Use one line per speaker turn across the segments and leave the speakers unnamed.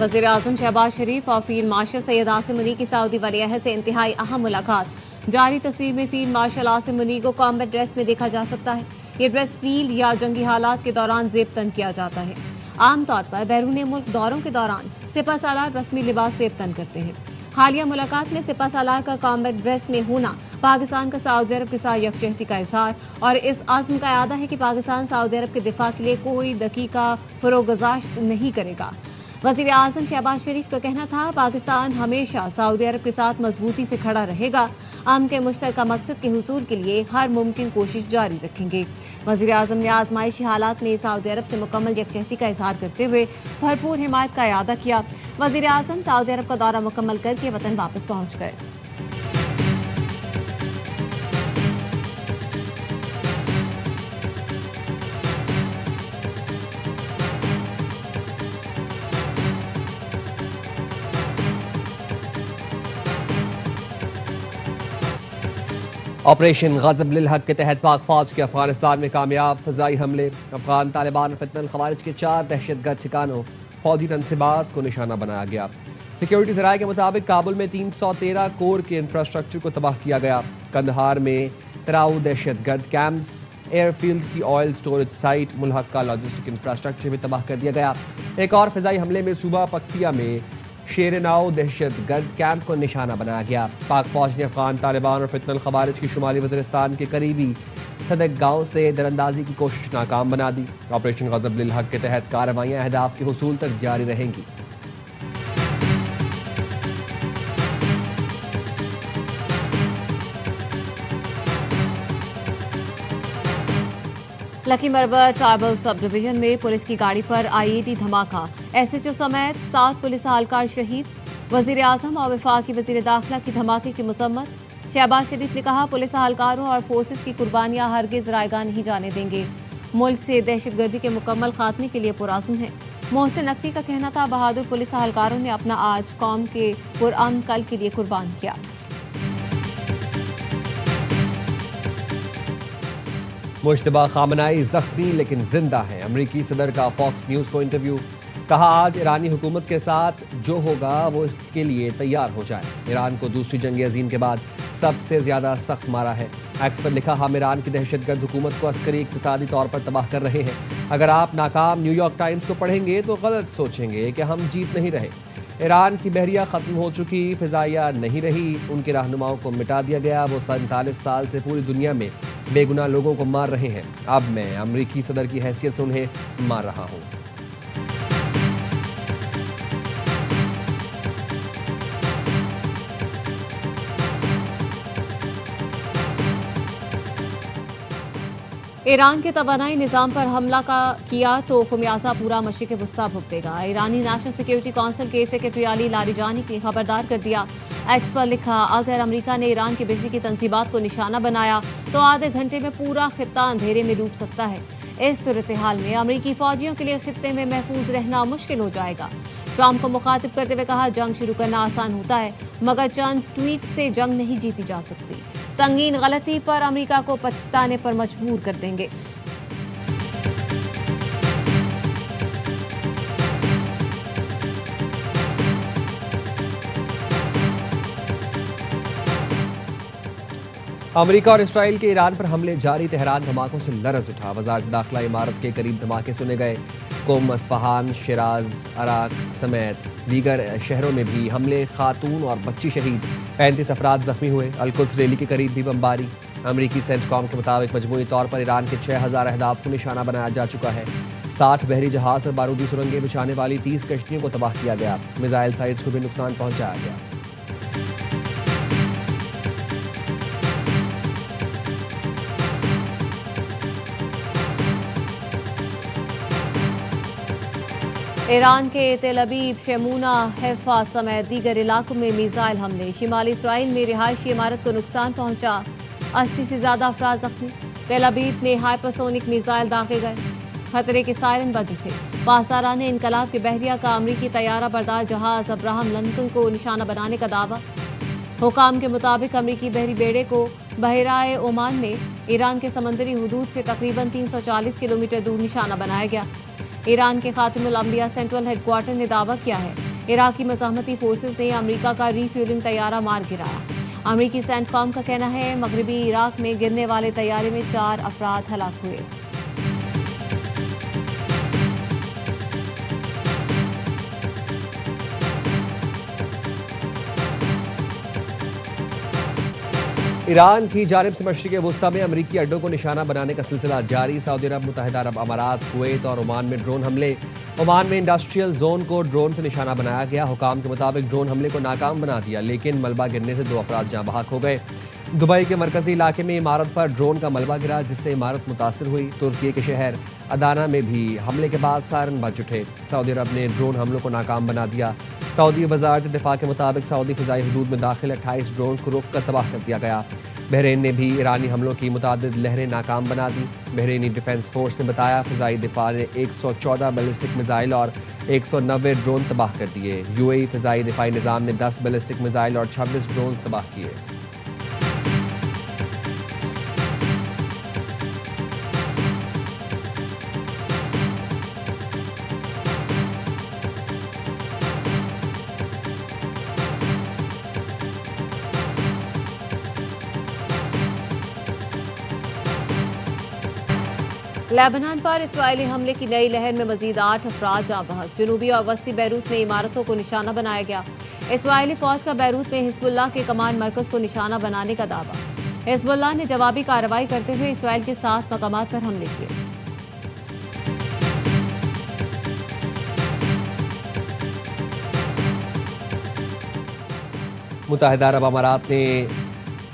वज़ीर आज़म शहबाज शरीफ और field marshal Syed Asim मुनी की सऊदी वलीअहद से इंतहाई अहम मुलाकात। जारी तस्वीर में फील्ड मार्शल आसिम मुनी को कॉम्बैट ड्रेस में देखा जा सकता है। ये ड्रेस फील्ड या जंगी हालात के दौरान जेब तन किया जाता है। आमतौर पर बैरून मुल्क दौरों के दौरान सिपह सालार रस्मी लिबास जेब तन करते हैं। हालिया मुलाकात में सिपह सालार का कॉम्बैट ड्रेस में होना पाकिस्तान का सऊदी अरब के साथ यकजहती का इजहार और इस आज़म का इरादा है कि पाकिस्तान सऊदी अरब के दिफा के लिए कोई दकीका फरोगज़ाश्त नहीं करेगा। वज़ीर आज़म शहबाज शरीफ का कहना था, पाकिस्तान हमेशा सऊदी अरब के साथ मजबूती से खड़ा रहेगा। अमन के मुश्तरका मकसद के हुसूल के लिए हर मुमकिन कोशिश जारी रखेंगे। वज़ीर आज़म ने आजमाइशी हालात में सऊदी अरब से मुकम्मल यकजहती का इजहार करते हुए भरपूर हिमायत का इरादा किया। वज़ीर आज़म सऊदी अरब का दौरा मुकम्मल करके वतन वापस पहुँच गए।
ऑपरेशन ग़ज़ब लिल हक़ के तहत पाक फौज के अफगानिस्तान में कामयाब फ़ज़ाई हमले। अफगान तालिबान फितनल ख़वारिज के 4 दहशतगर्द ठिकानों फौजी तनसीबात को निशाना बनाया गया। सिक्योरिटी ज़राए के मुताबिक काबुल में 313 कोर के इंफ्रास्ट्रक्चर को तबाह किया गया। कंदहार में 13 दहशतगर्द कैंप्स, एयरफील्ड की ऑयल स्टोरेज साइट, मुल्हक्का लॉजिस्टिक इंफ्रास्ट्रक्चर भी तबाह कर दिया गया। एक और फ़िज़ाई हमले में सूबा पक्तिया में शेरनाव दहशतगर्द कैंप को निशाना बनाया गया। पाक फौज ने अफगान तालिबान और फितनल ख़वारिज की शुमाली वज़ीरिस्तान के करीबी सदक गांव से दरअंदाजी की कोशिश नाकाम बना दी। ऑपरेशन ग़ज़ब लिल हक़ के तहत कार्रवाइयाँ अहदाफ के हुसूल तक जारी रहेंगी।
लकी मरबर ट्राइबल सब डिवीजन में पुलिस की गाड़ी पर IED धमाका, SHO समेत 7 पुलिस एहलकार शहीद। वज़ीर आज़म और वफाकी वज़ीर दाखिला की धमाके की मज़म्मत। शहबाज शरीफ ने कहा, पुलिस एहलकारों और फोर्सेस की कुर्बानियां हरगिज़ रायगा नहीं जाने देंगे। मुल्क से दहशतगर्दी के मुकम्मल खात्मे के लिए पुरआज़म है। मोहसिन नकवी का कहना था, बहादुर पुलिस एहलकारों ने अपना आज कौम के पुरअमन कल के लिए कुर्बान किया।
मुश्तबा खामनाई जख्मी लेकिन जिंदा है। अमरीकी सदर का फॉक्स न्यूज़ को इंटरव्यू। कहा, आज ईरानी हुकूमत के साथ जो होगा वो इसके लिए तैयार हो जाए। ईरान को दूसरी जंग अजीम के बाद सबसे ज़्यादा सख्त मारा है। एक्स पर लिखा, हम ईरान की दहशतगर्द हुकूमत को अस्करी इक़्तिसादी तौर पर तबाह कर रहे हैं। अगर आप नाकाम न्यूयॉर्क टाइम्स को पढ़ेंगे तो गलत सोचेंगे कि हम जीत नहीं रहे। ईरान की बहरिया ख़त्म हो चुकी, फ़िज़ाइया नहीं रही, उनके रहनुमाओं को मिटा दिया गया। वो 47 साल से पूरी दुनिया में बेगुनाह लोगों को मार रहे हैं। अब मैं अमरीकी सदर की हैसियत से उन्हें मार रहा हूँ।
ईरान के तवानाई निज़ाम पर हमला किया तो खुमियाजा पूरा मशरिक़ वस्ता भुगतेगा। ईरानी नेशनल सिक्योरिटी काउंसिल के सेक्रेटरी अली लारिजानी की खबरदार कर दिया। एक्स पर लिखा, अगर अमेरिका ने ईरान की बिजली की तनसीबात को निशाना बनाया तो आधे घंटे में पूरा खित्ता अंधेरे में डूब सकता है। इस सूरत हाल में अमरीकी फौजियों के लिए खित्ते में महफूज रहना मुश्किल हो जाएगा। ट्रंप को मुखातिब करते हुए कहा, जंग शुरू करना आसान होता है मगर चंद ट्वीट से जंग नहीं जीती जा सकती। संगीन गलती पर अमेरिका को पछताने पर मजबूर कर देंगे।
अमेरिका और इसराइल के ईरान पर हमले जारी। तेहरान धमाकों से लरज़ उठा। वज़ारत दाखिला इमारत के करीब धमाके सुने गए। कोम, अस्फहान, शिराज, अराक समेत दीगर शहरों में भी हमले। खातून और बच्ची शहीद, 35 अफराद जख्मी हुए। अलकुद्स रैली के करीब भी बमबारी। अमरीकी सेंटकॉम के मुताबिक मजमूई तौर पर ईरान के 6000 अहदाफ को निशाना बनाया जा चुका है। 60 बहरी जहाज और बारूदी सुरंगें बिछाने वाली 30 कश्तियों को तबाह किया गया। मिसाइल साइट्स को भी नुकसान पहुंचाया गया।
ईरान के तेल अवीव, शेमूना, हैफा समेत दीगर इलाकों में मिसाइल हमले। शिमाली इसराइल में रिहायशी इमारत को नुकसान पहुंचा। 80 से ज्यादा अफराद जख्मी। तेल अवीव में हाइपरसोनिक मिसाइल दागे गए। खतरे के सायरन बज उठे। पासाराने इनकलाब के बहरिया का अमरीकी तैयारा बरदार जहाज अब्राहम लिंकन को निशाना बनाने का दावा। हुकाम के मुताबिक अमरीकी बहरी बेड़े को बहराए ओमान में ईरान के समंदरी हुदूद से तकरीबन 340 किलोमीटर दूर निशाना बनाया गया। ईरान के खातमुल अंबिया सेंट्रल हेडक्वार्टर ने दावा किया है इराकी मज़ाहमती फोर्सेस ने अमेरिका का रीफ्यूलिंग तैयारा मार गिराया। अमेरिकी सेंटकॉम का कहना है मगरबी इराक में गिरने वाले तैयारे में 4 अफराद हलाक हुए।
ईरान की जानिब से मशरिक़ वस्ता में अमरीकी अड्डों को निशाना बनाने का सिलसिला जारी। सऊदी अरब, मुत्तहिदा अरब अमारात, कुवैत और ओमान में ड्रोन हमले। ओमान में इंडस्ट्रियल जोन को ड्रोन से निशाना बनाया गया। हुकाम के मुताबिक ड्रोन हमले को नाकाम बना दिया, लेकिन मलबा गिरने से 2 अफराद जाँ बहक हो गए। दुबई के मरकजी इलाके में इमारत पर ड्रोन का मलबा गिरा, जिससे इमारत मुतासर हुई। तुर्की के शहर अदाना में भी हमले के बाद सायरन बज उठे। सऊदी अरब ने ड्रोन हमलों को नाकाम बना दिया। सऊदी वज़ारत दिफा के मुताबिक सऊदी फ़िज़ाई हदूद में दाखिल 28 ड्रोन को रोक कर तबाह कर दिया गया। बहरीन ने भी ईरानी हमलों की मुतादिद लहरें नाकाम बना दी। बहरीनी डिफेंस फोर्स ने बताया फ़िज़ाई दिफा ने 114 बैलिस्टिक मिसाइल और 190 ड्रोन तबाह कर दिए। यूएई फ़िज़ाई दिफाई निज़ाम ने 10 बैलिस्टिक मिसाइल और 26 ड्रोन तबाह किए।
लेबनान पर इसराइली हमले की नई लहर में मजीद 8 अफराद जाँ बहक। जनूबी और वस्ती बैरूत में इमारतों को निशाना बनाया गया। इसराइली फौज का बैरूत में हिजबुल्लाह के कमान मरकज को निशाना बनाने का दावा। हिजबुल्लाह ने जवाबी कार्रवाई करते हुए इसराइल के 7 मकामात पर हमले किए।
मुत्तहिदा अरब अमारात ने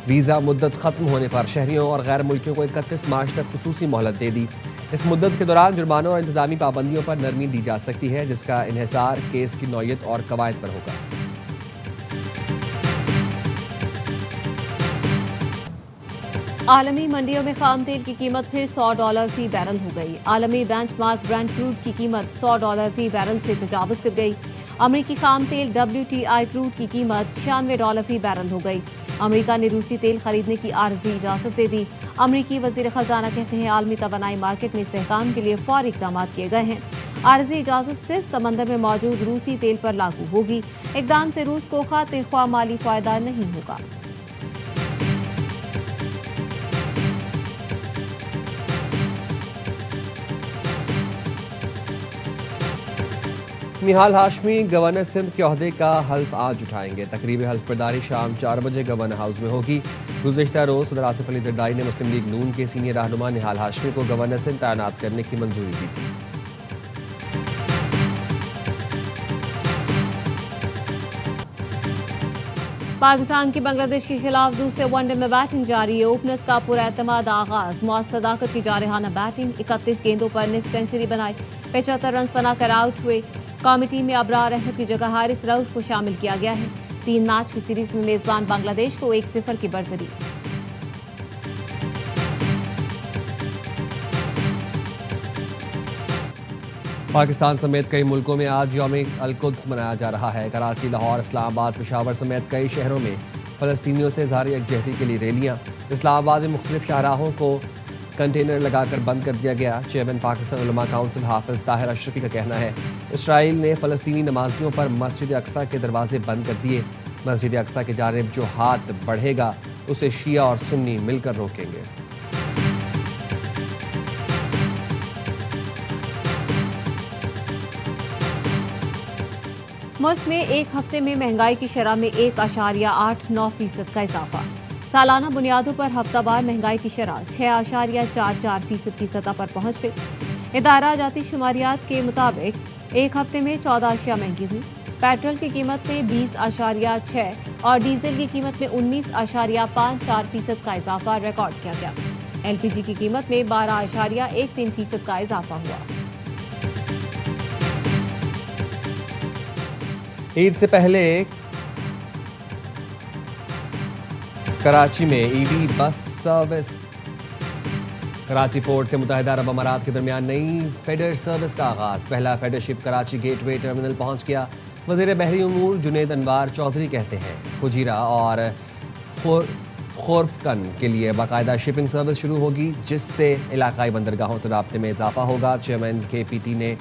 वीज़ा मुद्दत ख़त्म होने पर शहरियों और गैर मुल्कियों को 31 मार्च तक खुसूसी मोहलत दे दी। इस मुद्दत के दौरान जुर्मानों और इंतजामी पाबंदियों पर नरमी दी जा सकती है, जिसका इन्हिसार केस की नौयत और कवायद पर होगा।
आलमी मंडियों में खाम तेल की कीमत फिर $100 फी बैरल हो गई। आलमी बेंचमार्क ब्रेंट क्रूड की कीमत $100 फी बैरल से तजावुज़ कर गई। अमरीकी खाम तेल WTI क्रूड की कीमत $96 फी बैरल हो गई। अमेरिका ने रूसी तेल खरीदने की आर्जी इजाज़त दे दी। अमरीकी वज़ीर ख़जाना कहते हैं आलमी तवानाई मार्केट में इस्तेहकाम के लिए फ़ौरी इक़दाम किए गए हैं। आर्जी इजाज़त सिर्फ समंदर में मौजूद रूसी तेल पर लागू होगी। इक़दाम से रूस को खातिर ख्वाह माली फ़ायदा नहीं होगा।
निहाल हाशमी गवर्नर सिंध के ओहदे का हल्फ आज उठाएंगे। तकरीबी हल्फ बर्दारी शाम 4 बजे गवर्नर हाउस में होगी। गुज़िश्ता रोज़ सदर आसिफ अली ज़रदारी ने मुस्लिम लीग नून के सीनियर रहनुमा निहाल हाशमी को गवर्नर सिंध तैनात करने की मंजूरी दी थी।
पाकिस्तान की बांग्लादेश के खिलाफ दूसरे वनडे में बैटिंग जारी है। ओपनर्स का पुरएतमाद आगाज। मुआज़ सदाकत की जारहाना बैटिंग। 31 गेंदों पर निस्फ सेंचुरी बनाई। 75 रन बनाकर आउट हुए। कौमी टीम में अबरार अहमद की जगह हारिस रऊफ को शामिल किया गया है। 3 मैच की सीरीज में मेजबान बांग्लादेश को 1-0 की बढ़तरी।
पाकिस्तान समेत कई मुल्कों में आज यौम अल-कुद्स मनाया जा रहा है। कराची, लाहौर, इस्लामाबाद, पेशावर समेत कई शहरों में फ़लस्तीनियों से इज़हार यकजहती के लिए रैलियाँ। इस्लामाबाद में मुख्तलिफ शाहराहों को कंटेनर लगाकर बंद कर दिया गया। चेयरमैन पाकिस्तान उलमा काउंसिल हाफिज ताहिर अशरफी का कहना है इसराइल ने फ़लस्तीनी नमाजियों पर मस्जिद अक्सा के दरवाजे बंद कर दिए। मस्जिद अक्सा की जानिब जो हाथ बढ़ेगा उसे शिया और सुन्नी मिलकर रोकेंगे।
मुल्क में एक हफ्ते में महंगाई की शरह में 1.89% का इजाफा। सालाना बुनियादों पर हफ्तावार महंगाई की शरह 6.44% की सतह पर पहुंच गई। इदारा जाती शुमारियात के मुताबिक एक हफ्ते में 14 अशिया महंगी हुई। पेट्रोल की कीमत में 20.6 और डीजल की कीमत में 19.54% का इजाफा रिकॉर्ड किया गया। LPG की कीमत में 12.13% का इजाफा हुआ।
ईद से पहले कराची में EV bus service. Karachi port से मुत्तहिदा अरब अमारात के दरमियान नई फेडर सर्विस का आगाज। पहला feeder ship Karachi gateway terminal पहुंच गया। वज़ीर बहरी उमूर जुनैद अनवार चौधरी कहते हैं फुजीरा और खोरफकन के लिए बाकायदा शिपिंग सर्विस शुरू होगी, जिससे इलाकाई बंदरगाहों से राब्ते में इजाफा होगा। चेयरमैन KPT ने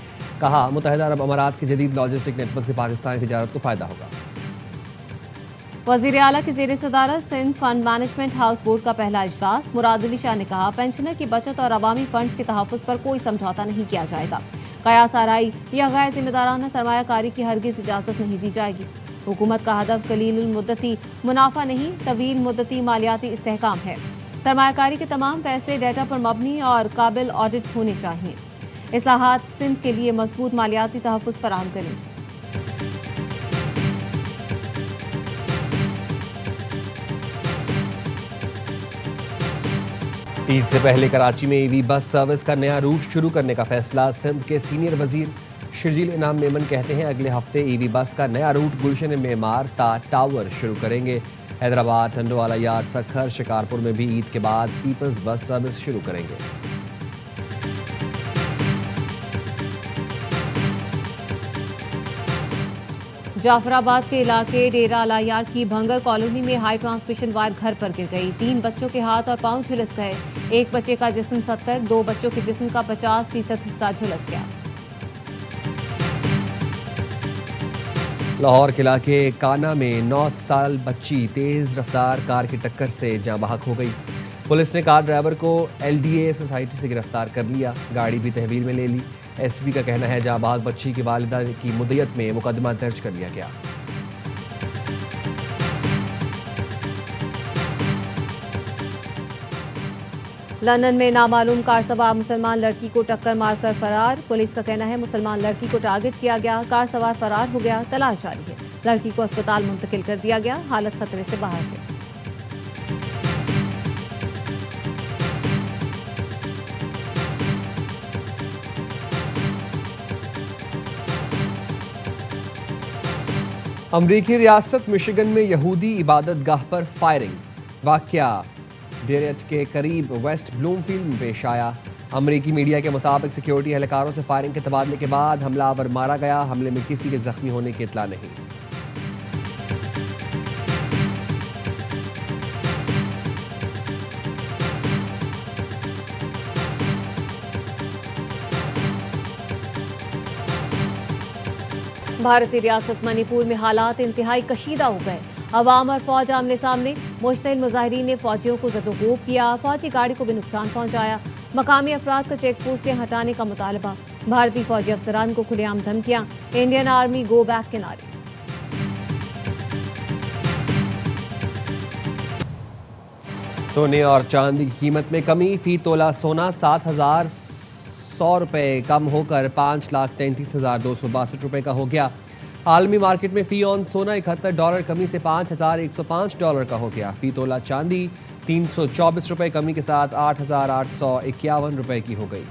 कहा, मुत्तहिदा अरब अमारात के जदीद लॉजिस्टिक नेटवर्क से पाकिस्तानी तिजारत को फायदा होगा।
वज़ीर आला की ज़ेर सदारत Sindh fund management house board का पहला इजलास। मुराद अली शाह ने कहा, पेंशनर की बचत और अवामी फंड्स के तहफ़्फ़ुज़ पर कोई समझौता नहीं किया जाएगा। कयास आराई या गैर जिम्मेदाराना सरमायाकारी की हरगिज़ इजाज़त नहीं दी जाएगी। हुकूमत का हदफ कलील मुद्दती मुनाफा नहीं, तवील मुद्दती मालियाती इस्तेहकाम है। सरमायाकारी के तमाम फैसले डेटा पर मबनी और काबिल ऑडिट होने चाहिए। इस्लाहात सिंध के लिए मजबूत मालियाती तहफ़्फ़ुज़ फराहम करेंगे।
ईद से पहले कराची में EV बस सर्विस का नया रूट शुरू करने का फैसला। सिंध के सीनियर वजीर शर्जील इनाम मेमन कहते हैं, अगले हफ्ते EV बस का नया रूट गुलशन मेमार टावर शुरू करेंगे। हैदराबाद, टंडोवाला यार्ड, सखर, शिकारपुर में भी ईद के बाद पीपल्स बस सर्विस शुरू करेंगे।
जाफराबाद के इलाके डेरा अलायार की भंगर कॉलोनी में हाई ट्रांसमिशन वायर घर पर गिर गई। 3 बच्चों के हाथ और पांव झुलस गए। एक बच्चे का जिस्म 70, 2 बच्चों के जिस्म का 50% हिस्सा झुलस गया।
लाहौर के इलाके काना में 9 साल बच्ची तेज रफ्तार कार की टक्कर से जाँ बहक हो गई। पुलिस ने कार ड्राइवर को LDA सोसाइटी से गिरफ्तार कर लिया, गाड़ी भी तहवील में ले ली। SP का कहना है, जाँ बहक बच्ची की वालिदा की मुद्दत में मुकदमा दर्ज कर लिया गया।
लंदन में नामालूम कार सवार मुसलमान लड़की को टक्कर मारकर फरार। पुलिस का कहना है, मुसलमान लड़की को टारगेट किया गया, कार सवार फरार हो गया, तलाश जारी है। लड़की को अस्पताल मुंतकिल कर दिया गया, हालत खतरे से बाहर है।
अमरीकी रियासत मिशिगन में यहूदी इबादत गाह पर फायरिंग। वाकया डेरेट के करीब वेस्ट ब्लूमफील्ड में पेश आया। अमरीकी मीडिया के मुताबिक सिक्योरिटी एहलकारों से फायरिंग के तबादले के बाद हमलावर मारा गया। हमले में किसी के जख्मी होने की इत्तला नहीं।
भारतीय रियासत मणिपुर में हालात इंतहाई कशीदा हो गए। अवाम और फौज आमने सामने। मुश्तिल मुजाहिरीन ने फौजियों को जदोकोब किया, फौजी गाड़ी को भी नुकसान पहुंचाया। मकामी अफराद का चेक पोस्टें हटाने का मुतालबा। भारतीय फौजी अफसरान को खुलेआम धमकियां। इंडियन आर्मी गो बैक के नारे।
सोने और चांदी की कीमत में कमी। फी तोला सोना 7,100 रुपये कम होकर 5,33,262 रुपये का हो गया। आलमी मार्केट में फी ऑन सोना $71 कमी से $5,105 का हो गया। फी तोला चांदी 324 रुपये कमी के साथ 8,851 रुपये की हो गई।